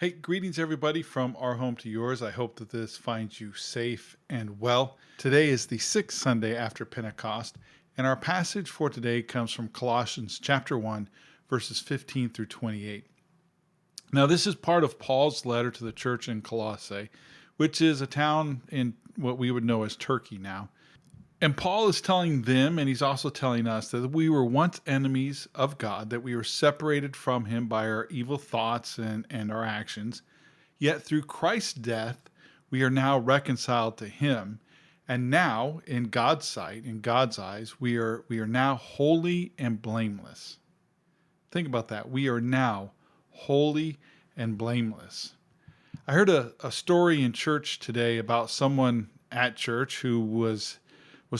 Hey, greetings everybody from our home to yours. I hope that this finds you safe and well. Today is the sixth Sunday after Pentecost, and our passage for today comes from Colossians chapter 1, verses 15 through 28. Now, this is part of Paul's letter to the church in Colossae, which is a town in what we would know as Turkey now. And Paul is telling them, and he's also telling us, that we were once enemies of God, that we were separated from him by our evil thoughts and our actions. Yet through Christ's death, we are now reconciled to him. And now, in God's sight, in God's eyes, we are now holy and blameless. Think about that. We are now holy and blameless. I heard a story in church today about someone at church who was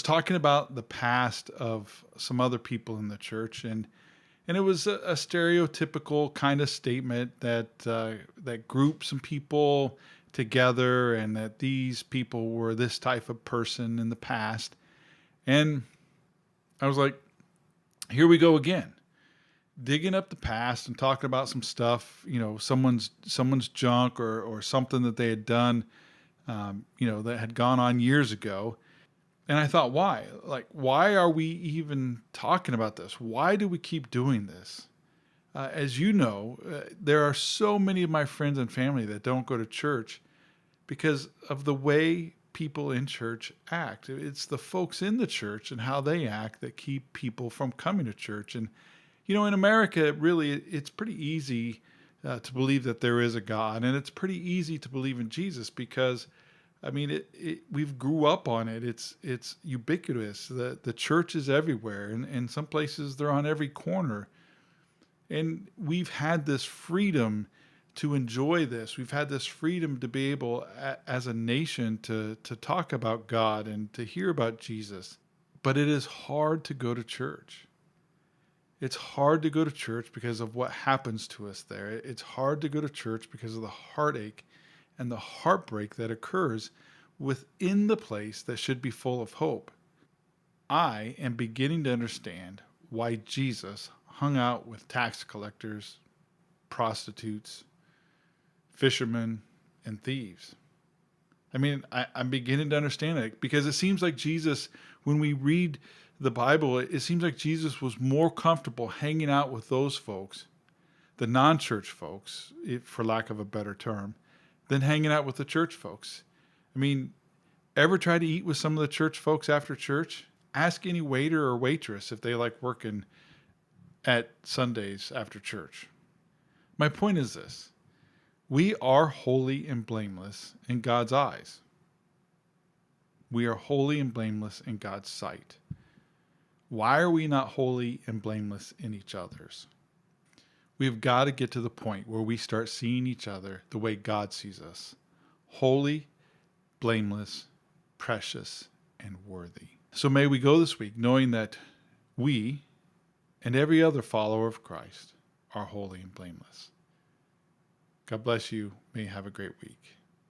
talking about the past of some other people in the church, and it was a stereotypical kind of statement that grouped some people together, and that these people were this type of person in the past. And I was like, here we go again, digging up the past and talking about some stuff, someone's junk or something that they had done, that had gone on years ago. And I thought, why? Like, why are we even talking about this? Why do we keep doing this? As you know, there are so many of my friends and family that don't go to church because of the way people in church act. It's the folks in the church and how they act that keep people from coming to church. And, in America, really, it's pretty easy to believe that there is a God. And it's pretty easy to believe in Jesus because we've grew up on it. It's ubiquitous. The church is everywhere, and some places they're on every corner. And we've had this freedom to enjoy this. We've had this freedom to be able, as a nation, to talk about God and to hear about Jesus. But it is hard to go to church. It's hard to go to church because of what happens to us there. It's hard to go to church because of the heartache and the heartbreak that occurs within the place that should be full of hope. I am beginning to understand why Jesus hung out with tax collectors, prostitutes, fishermen, and thieves. I'm beginning to understand it because it seems like Jesus, when we read the Bible, it seems like Jesus was more comfortable hanging out with those folks, the non-church folks, for lack of a better term, than hanging out with the church folks. Ever try to eat with some of the church folks after church? Ask any waiter or waitress if they like working at Sundays after church. My point is this: we are holy and blameless in God's eyes. We are holy and blameless in God's sight. Why are we not holy and blameless in each other's? We've got to get to the point where we start seeing each other the way God sees us: holy, blameless, precious, and worthy. So may we go this week knowing that we and every other follower of Christ are holy and blameless. God bless you. May you have a great week.